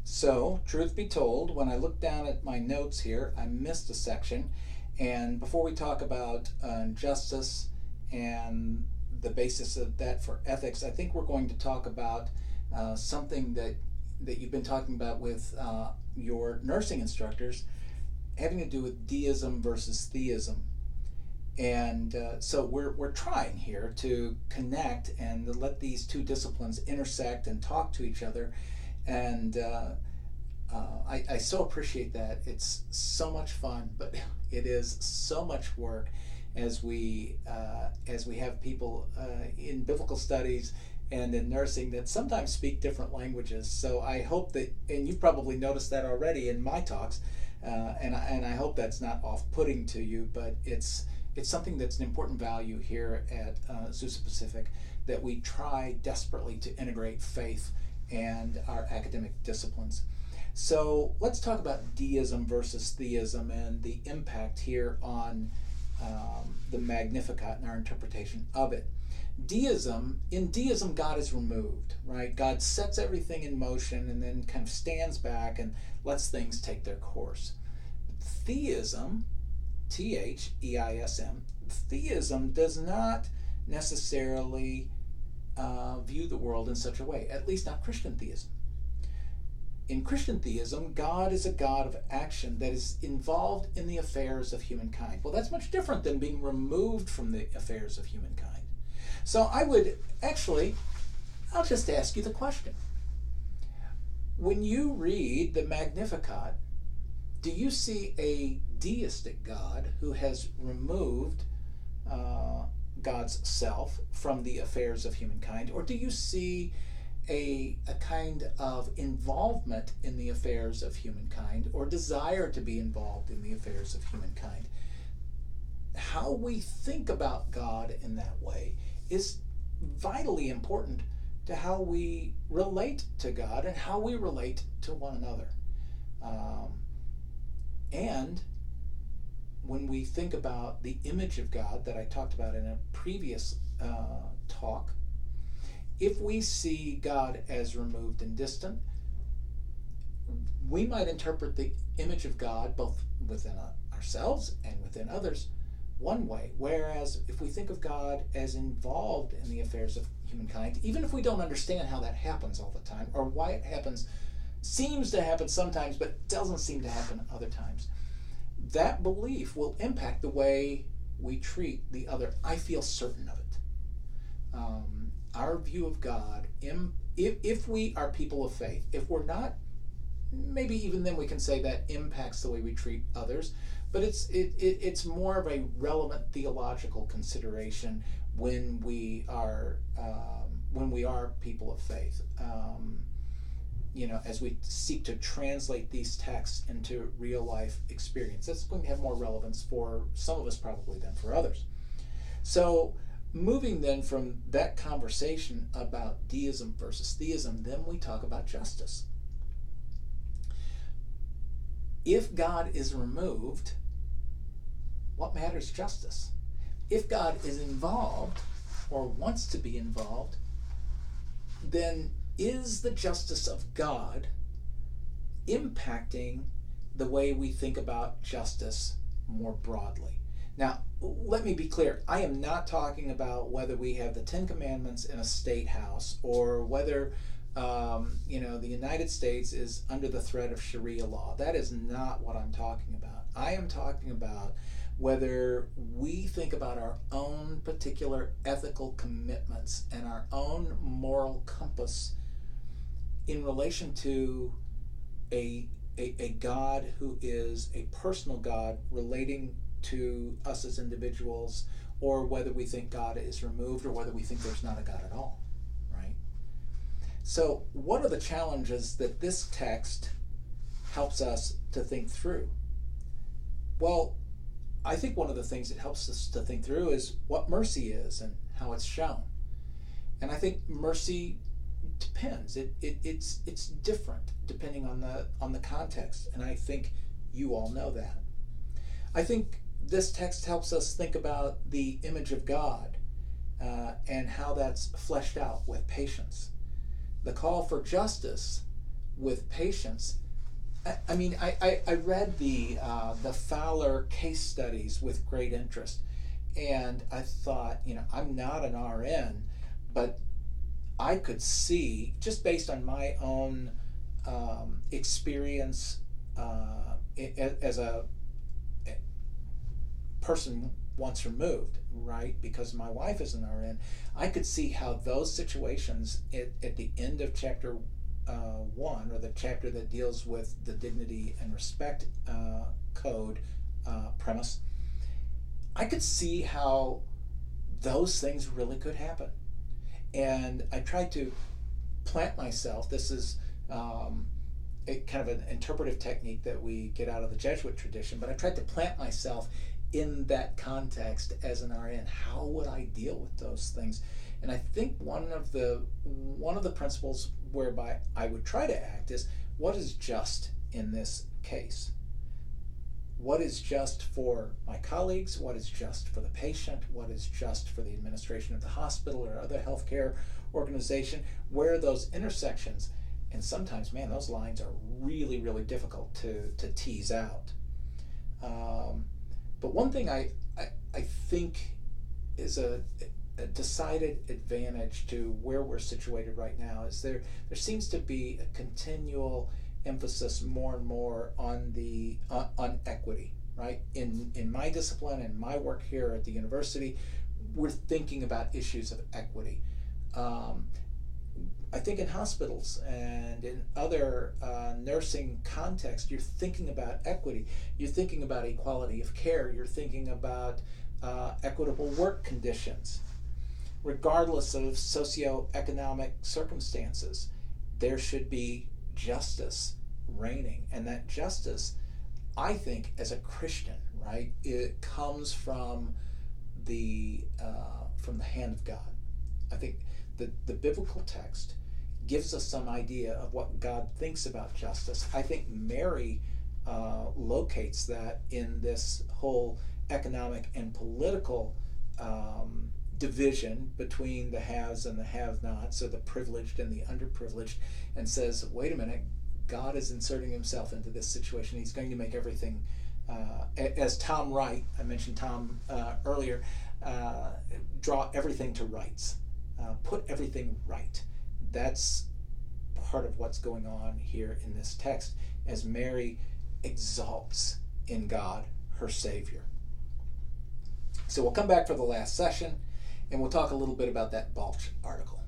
So, truth be told, when I look down at my notes here, I missed a section. And before we talk about justice and the basis of that for ethics, I think we're going to talk about something that you've been talking about with your nursing instructors, having to do with deism versus theism. And so we're trying here to connect and to let these two disciplines intersect and talk to each other. And I so appreciate that. It's so much fun, but it is so much work as we have people in biblical studies and in nursing that sometimes speak different languages. So I hope that, and you've probably noticed that already in my talks, and I hope that's not off-putting to you, but it's something that's an important value here at Azusa Pacific, that we try desperately to integrate faith and our academic disciplines. So let's talk about deism versus theism and the impact here on the Magnificat and our interpretation of it. In deism, God is removed, right? God sets everything in motion and then kind of stands back and lets things take their course. Theism, Theism, theism does not necessarily view the world in such a way, at least not Christian theism. In Christian theism, God is a God of action that is involved in the affairs of humankind. Well, that's much different than being removed from the affairs of humankind. So I'll just ask you the question. When you read the Magnificat, do you see a deistic God who has removed God's self from the affairs of humankind, or do you see a kind of involvement in the affairs of humankind, or desire to be involved in the affairs of humankind? How we think about God in that way is vitally important to how we relate to God and how we relate to one another. And when we think about the image of God that I talked about in a previous talk, if we see God as removed and distant, we might interpret the image of God both within ourselves and within others one way. Whereas if we think of God as involved in the affairs of humankind, even if we don't understand how that happens all the time, or why it happens, seems to happen sometimes but doesn't seem to happen other times, that belief will impact the way we treat the other. I feel certain of it. Our view of God, if we are people of faith, if we're not, maybe even then we can say that impacts the way we treat others, but it's more of a relevant theological consideration when we are people of faith. As we seek to translate these texts into real life experience, that's going to have more relevance for some of us probably than for others. So moving then from that conversation about deism versus theism, then we talk about justice. If God is removed, what matters justice? If God is involved or wants to be involved, then is the justice of God impacting the way we think about justice more broadly? Now, let me be clear. I am not talking about whether we have the Ten Commandments in a state house, or whether the United States is under the threat of Sharia law. That is not what I'm talking about. I am talking about whether we think about our own particular ethical commitments and our own moral compass in relation to a God who is a personal God relating to us as individuals, or whether we think God is removed, or whether we think there's not a God at all, right? So what are the challenges that this text helps us to think through? Well, I think one of the things it helps us to think through is what mercy is and how it's shown. And I think mercy depends. It's different depending on the context, and I think you all know that. I think this text helps us think about the image of God and how that's fleshed out with patience. The call for justice with patients. I mean, I read the Fowler case studies with great interest, and I thought, I'm not an RN, but I could see, just based on my own experience as a person once removed, right? Because my wife is an RN, I could see how those situations at the end of chapter 1, or the chapter that deals with the dignity and respect code premise, I could see how those things really could happen. And I tried to plant myself. This is a kind of an interpretive technique that we get out of the Jesuit tradition, but I tried to plant myself in that context as an RN. How would I deal with those things? And I think one of the principles whereby I would try to act is, what is just in this case? What is just for my colleagues? What is just for the patient? What is just for the administration of the hospital or other healthcare organization? Where are those intersections? And sometimes, man, those lines are really, really difficult to tease out. But one thing I think is a decided advantage to where we're situated right now is there seems to be a continual emphasis more and more on on equity, right? In my discipline and my work here at the university, we're thinking about issues of equity. I think in hospitals and in other nursing contexts, you're thinking about equity. You're thinking about equality of care. You're thinking about equitable work conditions. Regardless of socioeconomic circumstances, there should be justice reigning. And that justice, I think, as a Christian, right, it comes from the hand of God. I think the biblical text gives us some idea of what God thinks about justice. I think Mary locates that in this whole economic and political division between the haves and the have-nots, or the privileged and the underprivileged, and says, wait a minute, God is inserting himself into this situation. He's going to make everything, as Tom Wright, I mentioned Tom earlier, draw everything to rights, put everything right. That's part of what's going on here in this text, as Mary exalts in God, her Savior. So we'll come back for the last session, and we'll talk a little bit about that Balch article.